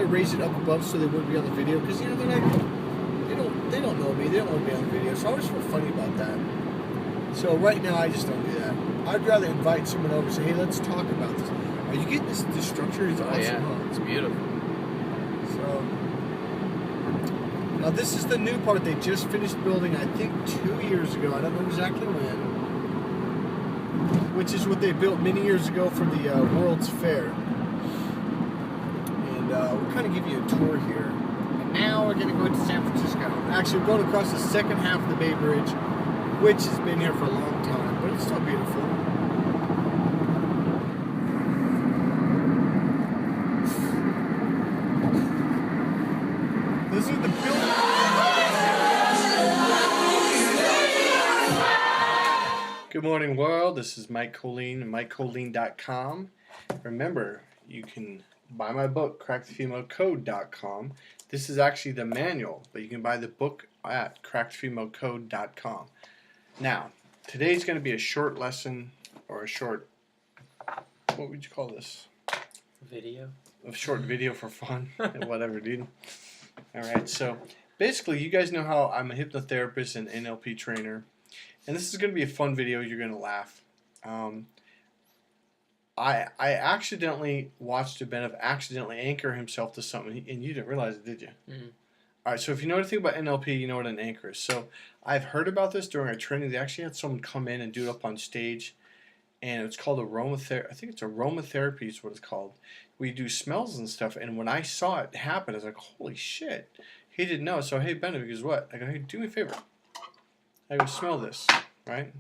raise it up above so they wouldn't be on the video because they're like, they don't know me. They don't want to be on the video. So I always feel funny about that. So right now I just don't do that. I'd rather invite someone over and say, hey, let's talk about this. Are you getting this structure? It's awesome. Yeah, huh? it's beautiful. So now this is the new part they just finished building. I think 2 years ago. I don't know exactly when. Which is what they built many years ago for the World's Fair. And we'll kind of give you a tour here. And now we're going to go to San Francisco. Actually, we're going across the second half of the Bay Bridge, which has been here for a long time, but it's still beautiful. This is the building. Good morning, world. This is Mike Colleen, MikeColleen.com. Remember, you can buy my book, CrackTheFemaleCode.com. This is actually the manual, but you can buy the book at CrackTheFemaleCode.com. Now, today's going to be a short lesson, or a short, what would you call this? Video. A short video for fun, whatever, dude. Alright, so basically, you guys know how I'm a hypnotherapist and NLP trainer. And this is going to be a fun video. You're going to laugh. I accidentally watched a Benev accidentally anchor himself to something, and you didn't realize it, did you? Mm. All right, so if you know anything about NLP, you know what an anchor is. So I've heard about this during our training. They actually had someone come in and do it up on stage, and it's called aromatherapy. I think it's aromatherapy is what it's called. We do smells and stuff, and when I saw it happen, I was like, holy shit. He didn't know. So, hey, Benev, he goes, what? I go, hey, do me a favor. I go, smell this, right?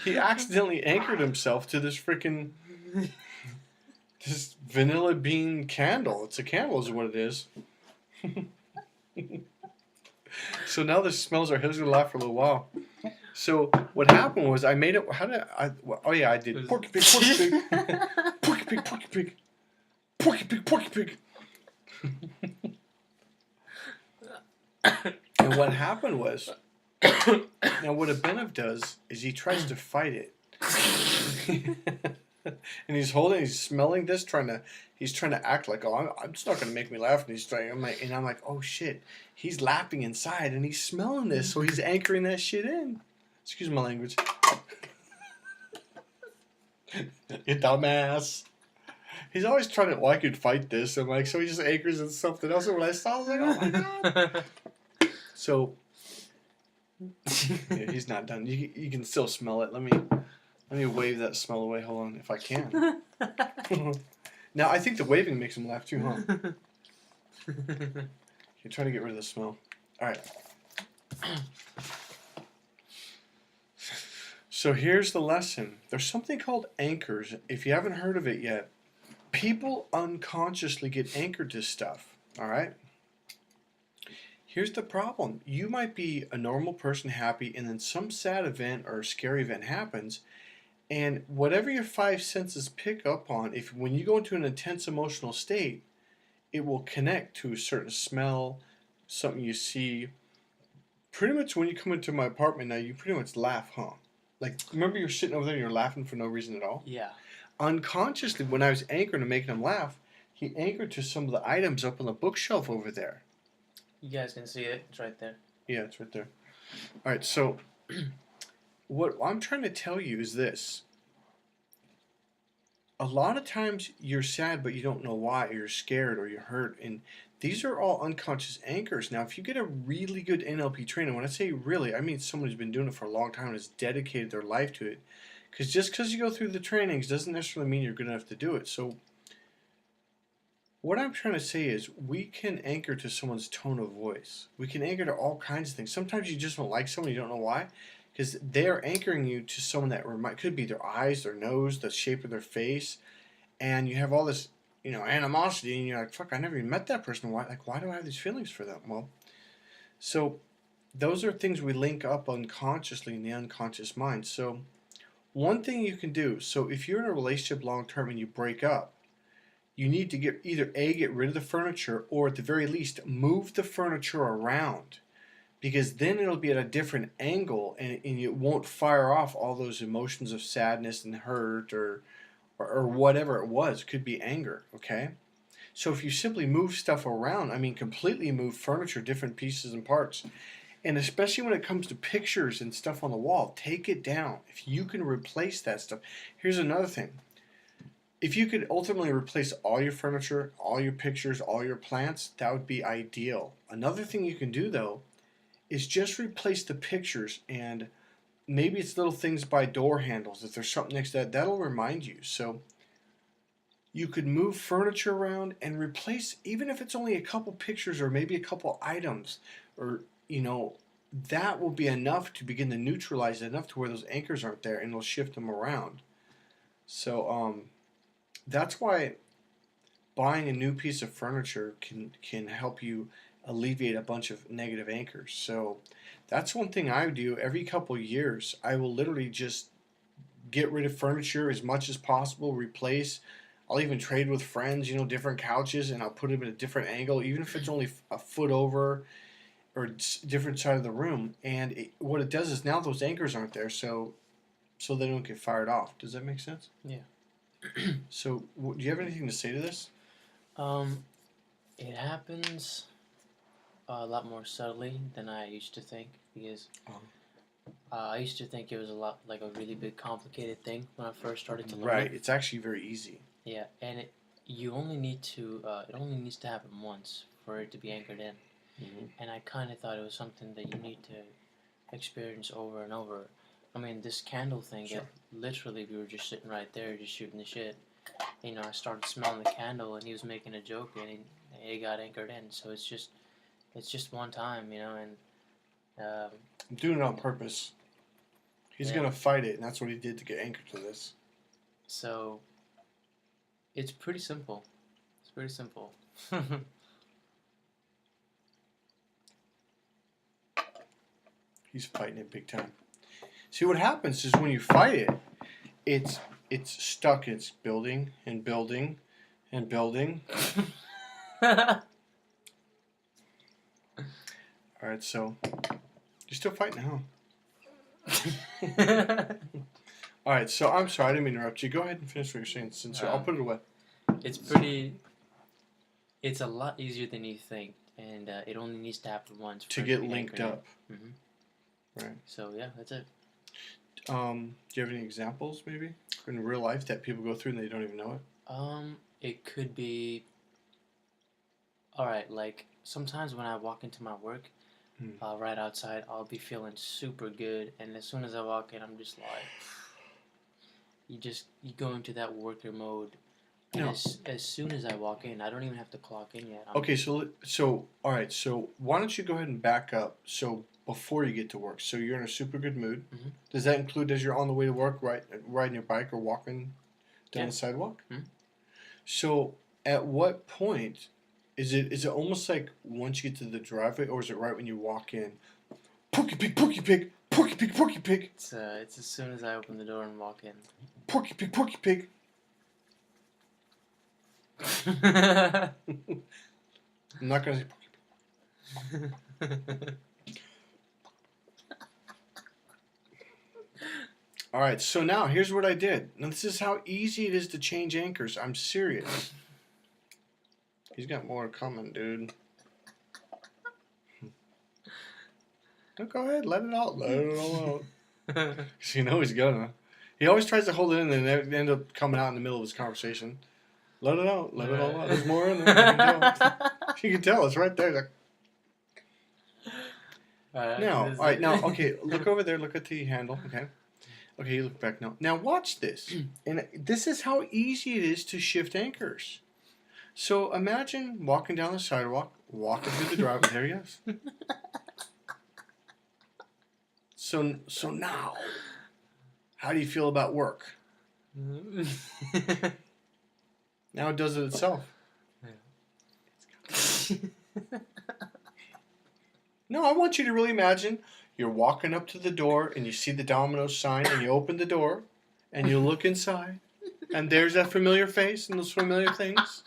He accidentally anchored himself to this freaking this vanilla bean candle. It's a candle is what it is. So now the smells are his. Gonna laugh for a little while. So what happened was I made it. How did I? Oh yeah, I did. Porky pig, porky pig, porky pig, porky pig, porky pig, porky pig. And what happened was, now what a Benev does is he tries to fight it, and he's smelling this, he's trying to act like, oh, I'm just not gonna make me laugh, and he's trying. I'm like, oh shit, he's laughing inside, and he's smelling this, so he's anchoring that shit in. Excuse my language. You dumbass. He's always trying to, I could fight this. I'm like, so he just anchors in something else. And when I saw it, I was like, oh my god. So, yeah, he's not done. You can still smell it. Let me wave that smell away. Hold on, if I can. Now, I think the waving makes him laugh too, huh? You're trying to get rid of the smell. All right. So here's the lesson. There's something called anchors. If you haven't heard of it yet, people unconsciously get anchored to stuff, all right? Here's the problem. You might be a normal person, happy, and then some sad event or scary event happens, and whatever your five senses pick up on, when you go into an intense emotional state, it will connect to a certain smell, something you see. Pretty much when you come into my apartment now, you pretty much laugh, huh? Like, remember you're sitting over there and you're laughing for no reason at all? Yeah. Unconsciously, when I was anchoring and making him laugh, he anchored to some of the items up on the bookshelf over there. You guys can see it. It's right there. Yeah, it's right there. All right, so what I'm trying to tell you is this. A lot of times you're sad, but you don't know why, or you're scared, or you're hurt, and these are all unconscious anchors. Now, if you get a really good NLP trainer, when I say really, I mean someone who's been doing it for a long time and has dedicated their life to it, because just because you go through the trainings doesn't necessarily mean you're good enough to do it. So what I'm trying to say is we can anchor to someone's tone of voice. We can anchor to all kinds of things. Sometimes you just don't like someone, you don't know why, because they're anchoring you to someone that could be their eyes, their nose, the shape of their face, and you have all this, animosity, and you're like, fuck, I never even met that person. Why do I have these feelings for them? Well, so those are things we link up unconsciously in the unconscious mind. So one thing you can do, so if you're in a relationship long term and you break up, you need to get rid of the furniture, or at the very least move the furniture around, because then it'll be at a different angle, and it won't fire off all those emotions of sadness and hurt or whatever it was. It could be anger, okay? So if you simply move stuff around, I mean completely move furniture, different pieces and parts, and especially when it comes to pictures and stuff on the wall, take it down. If you can replace that stuff. Here's another thing. If you could ultimately replace all your furniture, all your pictures, all your plants, that would be ideal. Another thing you can do, though, is just replace the pictures, and maybe it's little things by door handles. If there's something next to that, that'll remind you. So you could move furniture around and replace, even if it's only a couple pictures or maybe a couple items, or, that will be enough to begin to neutralize it enough to where those anchors aren't there, and it'll shift them around. So, that's why buying a new piece of furniture can help you alleviate a bunch of negative anchors. So that's one thing I do every couple years. I will literally just get rid of furniture as much as possible, replace. I'll even trade with friends, different couches, and I'll put them at a different angle, even if it's only a foot over or different side of the room. And what it does is now those anchors aren't there, so they don't get fired off. Does that make sense? Yeah. So, do you have anything to say to this? It happens a lot more subtly than I used to think, because I used to think it was a lot like a really big, complicated thing when I first started to learn Right. it. It's actually very easy. Yeah, and it only needs to happen once for it to be anchored in. Mm-hmm. And I kind of thought it was something that you need to experience over and over. I mean, this candle thing, Sure. literally, we were just sitting right there, just shooting the shit. I started smelling the candle, and he was making a joke, and it got anchored in. So it's just one time, and I'm doing it on purpose. He's Yeah. gonna fight it, and that's what he did to get anchored to this. so it's pretty simple. It's pretty simple. He's fighting it big time. See, what happens is when you fight it, it's stuck. It's building and building and building. All right, so you're still fighting, huh? All right, so I'm sorry, I didn't mean to interrupt you. Go ahead and finish what you're saying. Since I'll put it away. It's a lot easier than you think, and it only needs to happen once To for it get be linked anchored in. up. Right. So yeah, that's it. Do you have any examples, maybe, in real life that people go through and they don't even know it? It could be. All right, like sometimes when I walk into my work, right outside, I'll be feeling super good, and as soon as I walk in, I'm just like, you go into that worker mode. And No. as soon as I walk in, I don't even have to clock in yet. Okay, so all right, so why don't you go ahead and back up? So before you get to work, so you're in a super good mood. Mhm. Does that include as you're on the way to work, riding your bike or walking down Yeah. the sidewalk? Mhm. So at what point is it almost like once you get to the driveway, or is it right when you walk in? Porky pig, porky pig, porky pig, porky pig, It's as soon as I open the door and walk in. porky pig, porky pig. I'm I'm not gonna say porky pig. All right, so now here's what I did. Now this is how easy it is to change anchors. I'm serious. He's got more coming, dude. No, go ahead, let it out. Let it all out. 'Cause you know he's gonna. He always tries to hold it in and then end up coming out in the middle of his conversation. Let it out. Let it all out. There's more in there. You can tell. You can tell. It's right there. Like, now, all right, now, okay, look over there. Look at the handle. Okay. Okay, you look back now. Now watch this. And this is how easy it is to shift anchors. So imagine walking down the sidewalk, walking through the driveway. There he is. So now, how do you feel about work? Now it does it itself. No, I want you to really imagine you're walking up to the door and you see the Domino's sign and you open the door and you look inside And there's that familiar face and those familiar things.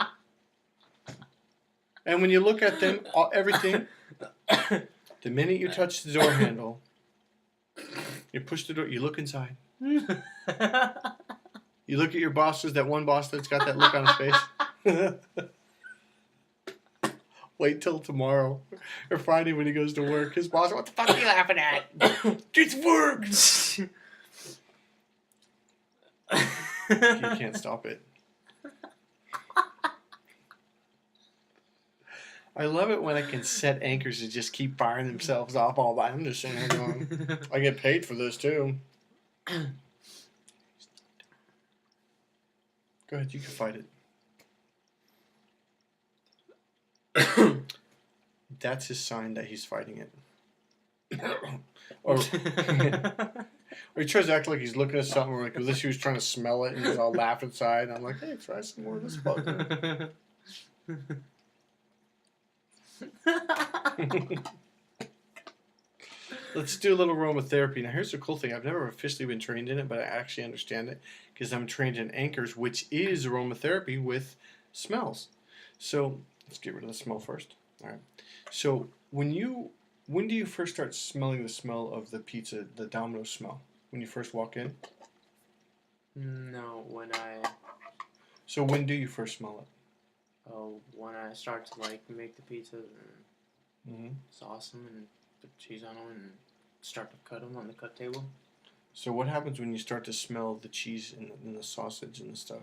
And when you look at them, everything, the minute you touch the door handle, you push the door, you look inside. You look at your bosses, that one boss that's got that look on his face. Wait till tomorrow or Friday when he goes to work. His boss, what the fuck are you laughing at? It's work! You can't stop it. I love it when I can set anchors and just keep firing themselves off all by. I'm just sitting here going, I get paid for this too. Go ahead, you can fight it. That's his sign that he's fighting it. or he tries to act like he's looking at something like as if he was trying to smell it and he's all laugh inside. And I'm like, hey, try some more of this fucker. Let's do a little aromatherapy. Now, here's the cool thing. I've never officially been trained in it, but I actually understand it because I'm trained in anchors, which is aromatherapy with smells. So let's get rid of the smell first. All right. So when do you first start smelling the smell of the pizza, the Domino smell? When you first walk in? No, So when do you first smell it? Oh, when I start to like make the pizzas and sauce them and put cheese on them and start to cut them on the cut table. So what happens when you start to smell the cheese and the sausage and the stuff?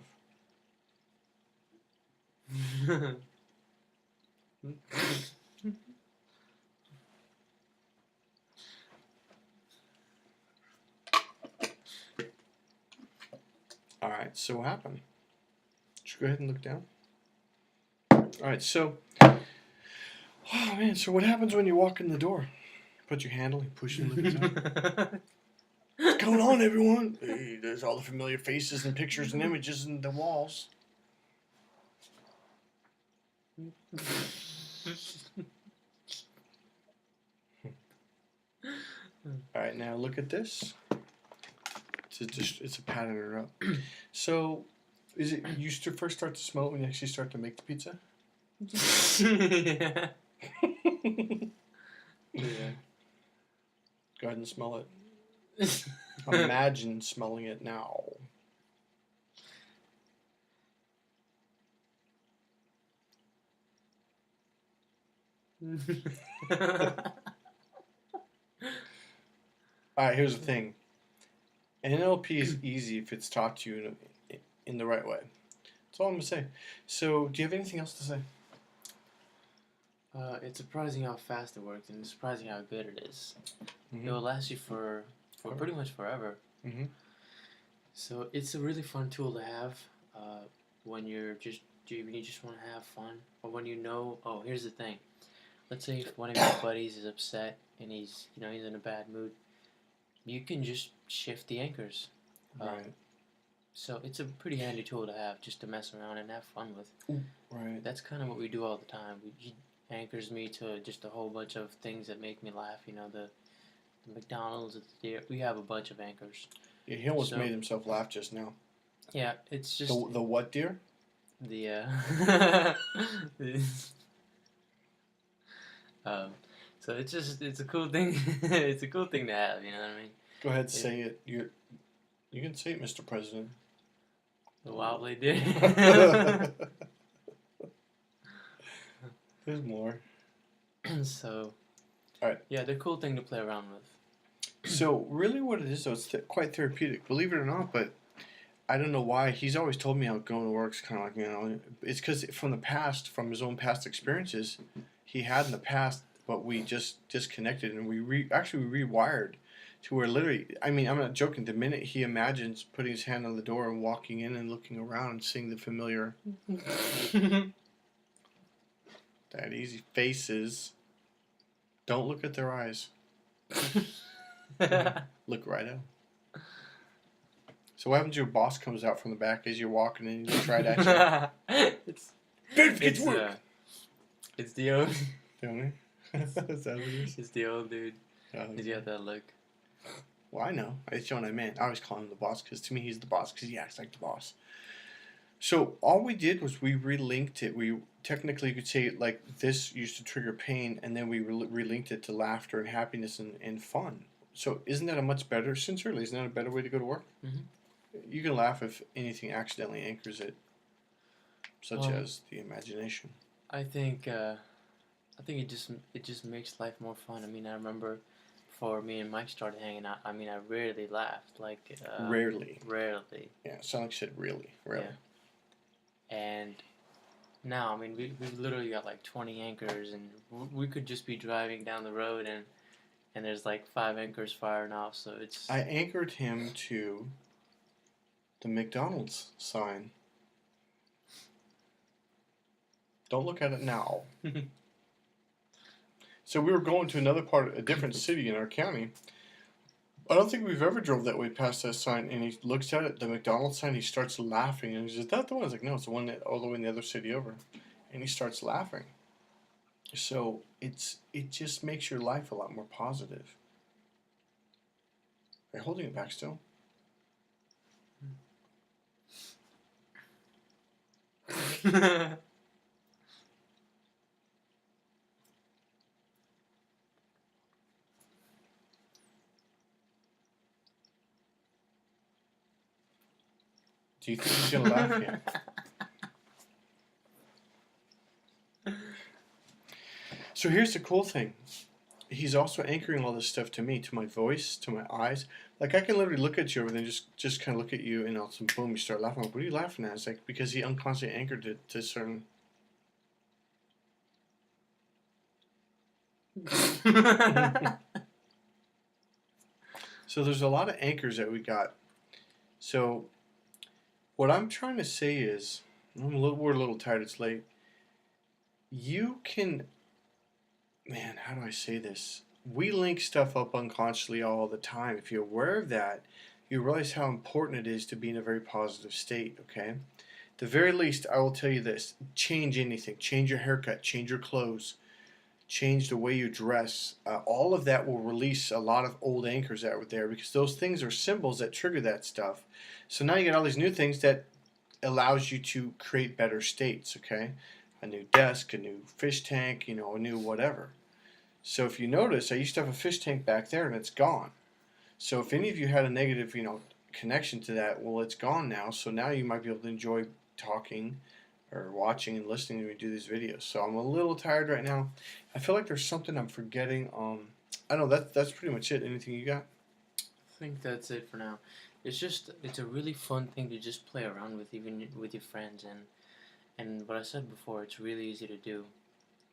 All right, so what happened? Just go ahead and look down. All right, so, oh man, so what happens when you walk in the door? Put your handle, you push and look inside. What's going on, everyone? Hey, there's all the familiar faces and pictures and images in the walls. All right, now look at this. It's a pattern up. So, is it you first start to smell it when you actually start to make the pizza? Yeah. Yeah. Go ahead and smell it. Imagine smelling it now. All right, here's the thing. NLP is easy if it's taught to you in the right way. That's all I'm going to say. So, do you have anything else to say? It's surprising how fast it works, and it's surprising how good it is. Mm-hmm. It will last you for pretty much forever. Mm-hmm. So it's a really fun tool to have when you just want to have fun, or when you know. Oh, here's the thing. Let's say if one of your buddies is upset and he's in a bad mood, you can just shift the anchors. Right. So it's a pretty handy tool to have, just to mess around and have fun with. Ooh, right. That's kind of what we do all the time. He anchors me to just a whole bunch of things that make me laugh. The McDonald's, we have a bunch of anchors. Yeah, he almost made himself laugh just now. Yeah, it's just the what, dear? The so it's a cool thing. It's a cool thing to have. You know what I mean? Go ahead, say it. You can say it, Mr. President. The wobbly deer. There's more. So, all right. Yeah, they're a cool thing to play around with. So, really what it is, though, it's quite therapeutic, believe it or not, but I don't know why. He's always told me how going to work's kind of like, it's because from his own past experiences, he had in the past, but we just disconnected and we rewired to where literally, I mean, I'm not joking, the minute he imagines putting his hand on the door and walking in and looking around and seeing the familiar that easy faces, don't look at their eyes. Look right out. So what happens if your boss comes out from the back as you're walking in and you try to it's work. It's the old Is that what it is? It's the old dude. He's got that look. Well, I know. It's what I meant. I always call him the boss because to me he's the boss because he acts like the boss. So all we did was we relinked it. We technically you could say like this used to trigger pain, and then we relinked it to laughter and happiness and fun. So isn't that a much better, sincerely, isn't that a better way to go to work? Mm-hmm. You can laugh if anything accidentally anchors it, such Well, as the imagination. I think it just makes life more fun. I mean, I remember before me and Mike started hanging out. I mean, I rarely laughed, like Rarely. rarely. Yeah, sound like you said really. Rarely. Yeah. And now, I mean, we literally got like 20 anchors, and we could just be driving down the road, and there's like 5 anchors firing off. So it's I anchored him to the McDonald's sign. Don't look at it now. So we were going to a different city in our county. I don't think we've ever drove that way past that sign. And he looks at it, the McDonald's sign. He starts laughing, and he says, "Is that the one?" I was like, "No, it's the one that all the way in the other city over." And he starts laughing. So it just makes your life a lot more positive. Are you holding it back still? Do you think he's gonna laugh yet? So here's the cool thing. He's also anchoring all this stuff to me, to my voice, to my eyes. Like I can literally look at you over there, just kind of look at you, and all of a sudden, boom, you start laughing. I'm like, what are you laughing at? It's like because he unconsciously anchored it to certain. So there's a lot of anchors that we got. So what I'm trying to say is, we're a little tired. It's late. You can, man, how do I say this? We link stuff up unconsciously all the time. If you're aware of that, you realize how important it is to be in a very positive state, okay? At the very least, I will tell you this. Change anything. Change your haircut. Change your clothes. Change the way you dress. All of that will release a lot of old anchors that were there because those things are symbols that trigger that stuff. So now you get all these new things that allows you to create better states, okay? A new desk, a new fish tank, a new whatever. So if you notice, I used to have a fish tank back there and it's gone. So if any of you had a negative, connection to that, well, it's gone now. So now you might be able to enjoy talking or watching and listening to me do these videos. So I'm a little tired right now. I feel like there's something I'm forgetting. I don't know, that's pretty much it. Anything you got? I think that's it for now. It's a really fun thing to just play around with, even with your friends, and what I said before, it's really easy to do.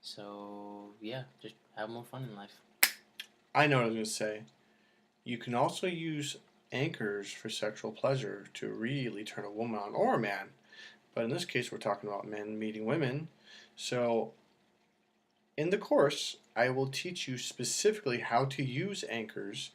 So yeah, just have more fun in life. I know what I was going to say. You can also use anchors for sexual pleasure to really turn a woman on, or a man. But in this case, we're talking about men meeting women. So in the course, I will teach you specifically how to use anchors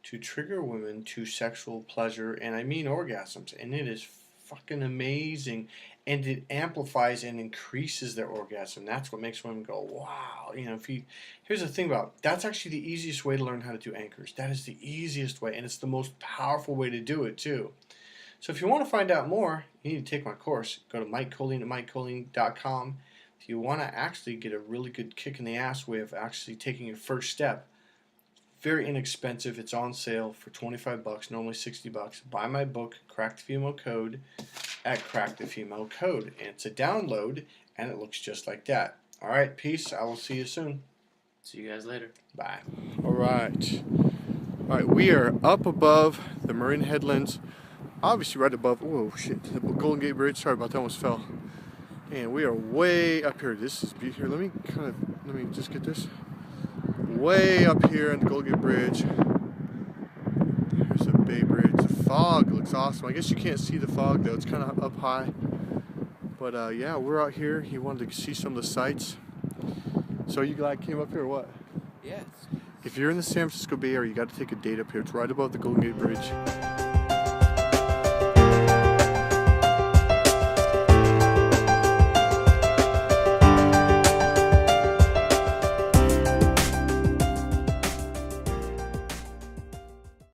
to trigger women to sexual pleasure, and I mean orgasms. And it is fucking amazing. And it amplifies and increases their orgasm. That's what makes women go, wow. Here's the thing about it. That's actually the easiest way to learn how to do anchors. That is the easiest way, and it's the most powerful way to do it too. So if you want to find out more, you need to take my course. Go to MikeColeen at MikeColeen.com. If you want to actually get a really good kick in the ass way of actually taking your first step, very inexpensive. It's on sale for $25, normally $60. Buy my book, Crack the Female Code, at Crack the Female Code. And it's a download, and it looks just like that. All right, peace. I will see you soon. See you guys later. Bye. All right, we are up above the Marin Headlands. Obviously right above, oh shit, the Golden Gate Bridge. Sorry about that, almost fell. And we are way up here. This is beautiful. Here, let me just get this. Way up here on the Golden Gate Bridge. There's the Bay Bridge. The fog looks awesome. I guess you can't see the fog though. It's kind of up high. But yeah, we're out here. He wanted to see some of the sights. So you glad came up here or what? Yes. If you're in the San Francisco Bay Area, you got to take a date up here. It's right above the Golden Gate Bridge.